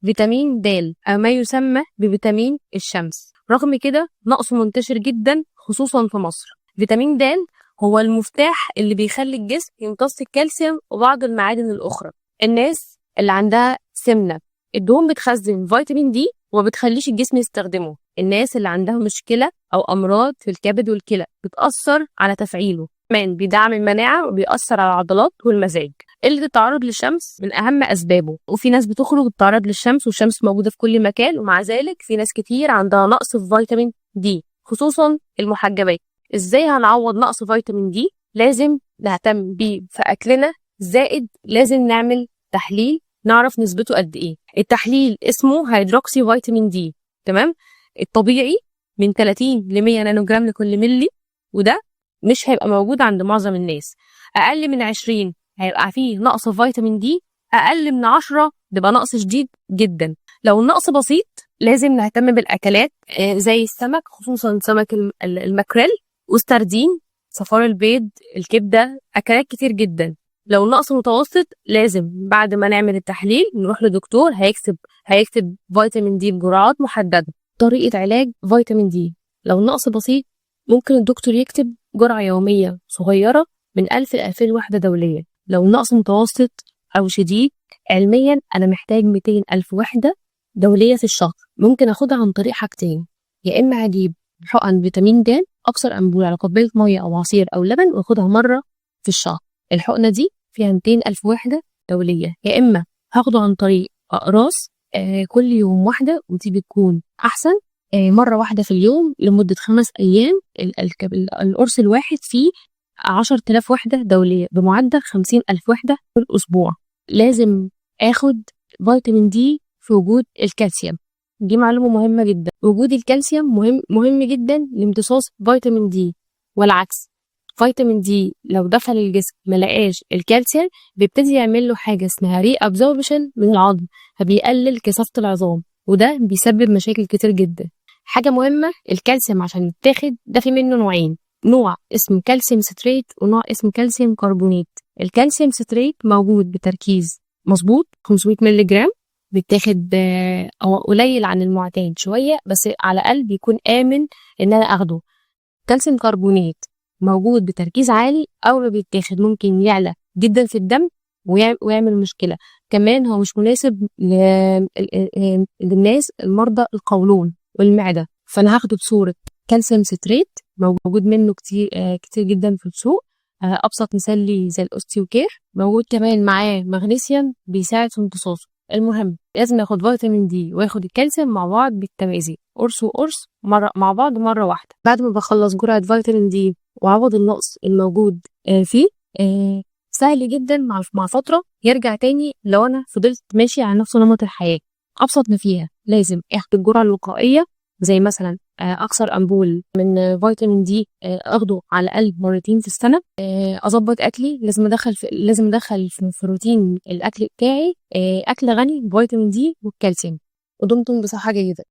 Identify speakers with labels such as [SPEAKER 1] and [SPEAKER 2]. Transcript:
[SPEAKER 1] فيتامين د أو ما يسمى بفيتامين الشمس. رغم كده نقصه منتشر جدا خصوصا في مصر. فيتامين د هو المفتاح اللي بيخلي الجسم يمتص الكالسيوم وبعض المعادن الأخرى. الناس اللي عندها سمنة الدهون بتخزن فيتامين دي وما بتخليش الجسم يستخدمه. الناس اللي عندها مشكلة أو أمراض في الكبد والكلى بتأثر على تفعيله. كمان بيدعم المناعة وبيأثر على العضلات والمزاج. قلة التعرض للشمس من أهم أسبابه، وفي ناس بتخرج التعرض للشمس والشمس موجودة في كل مكان، ومع ذلك في ناس كتير عندها نقص في فيتامين دي خصوصا المحجبات. إزاي هنعوض نقص فيتامين دي؟ لازم نهتم بيه في أكلنا، زائد لازم نعمل تحليل نعرف نسبته قد إيه. التحليل اسمه هيدروكسي فيتامين دي، تمام؟ الطبيعي من 30 ل 100 نانو جرام لكل ملي، وده مش هيبقى موجود عند معظم الناس. أقل من 20 هيبقى فيه نقص فيتامين دي، أقل من 10 بيبقى نقص شديد جدا. لو النقص بسيط لازم نهتم بالأكلات زي السمك، خصوصا سمك الماكريل والسردين، صفار البيض، الكبدة، أكلات كتير جدا. لو النقص متوسط لازم بعد ما نعمل التحليل نروح لدكتور هيكتب فيتامين دي بجرعات محددة. طريقة علاج فيتامين دي: لو النقص بسيط ممكن الدكتور يكتب جرعة يومية صغيرة من 1000 ل 2000 وحدة دولية. لو النقص متوسط أو شديد، علميا أنا محتاج 200 ألف وحدة دولية في الشهر. ممكن أخدها عن طريق حاجتين: يا إما أجيب حقن فيتامين د أكثر أنبوبة على كوباية مية أو عصير أو لبن وأخدها مرة في الشهر. الحقنة دي فيها 200 ألف وحدة دولية. يا إما هاخده عن طريق أقراص كل يوم واحدة، ودي بتكون أحسن، مرة واحدة في اليوم لمدة 5 أيام. القرص الواحد فيه 10,000 وحدة دولية بمعدل 50,000 وحدة في الأسبوع. لازم آخد فيتامين دي في وجود الكالسيوم، دي معلومة مهمة جدا. وجود الكالسيوم مهم جدا لامتصاص فيتامين دي، والعكس. فيتامين دي لو دخل الجسم ملقاش الكالسيوم بيبتدي يعمل له حاجة اسمها ري ابزوربشن من العظم، فبيقلل كثافة العظام، وده بيسبب مشاكل كتير جدا. حاجة مهمة، الكالسيوم عشان يتاخد ده في منه نوعين: نوع اسمه كالسيوم ستريت ونوع اسمه كالسيوم كربونات. الكالسيوم ستريت موجود بتركيز مظبوط 500 مللي جرام، بيتاخد او قليل عن المعتاد شوية، بس على الأقل بيكون آمن ان انا اخده. كالسيوم كربونات موجود بتركيز عالي، أول ما بيتاخد ممكن يعلى جدا في الدم ويعمل مشكلة. كمان هو مش مناسب للناس المرضى القولون والمعدة، فأنا هاخده بصورة كالسيوم ستريت موجود منه كتير جدا في السوق. أبسط مثال لي زي الأوستيوكير. موجود كمان معاه مغنيسيوم بيساعد في امتصاصه. المهم لازم ناخد فيتامين دي وياخد الكالسيوم مع بعض بالتوازي، قرص وقرص مع بعض مرة واحدة. بعد ما بخلص جرعة فيتامين دي وعوض النقص الموجود فيه، سهل جدا مع فترة يرجع تاني لو أنا فضلت ماشي على نفس نمط الحياة. أبسط ما فيها لازم أخد الجرعة الوقائية، زي مثلا أكثر أنبول من فيتامين دي أخده على الأقل مرتين في السنة. أظبط أكلي، لازم أدخل في روتين الأكل بتاعي أكل غني بفيتامين دي والكالسيوم. ودمتم بصحة جيدة.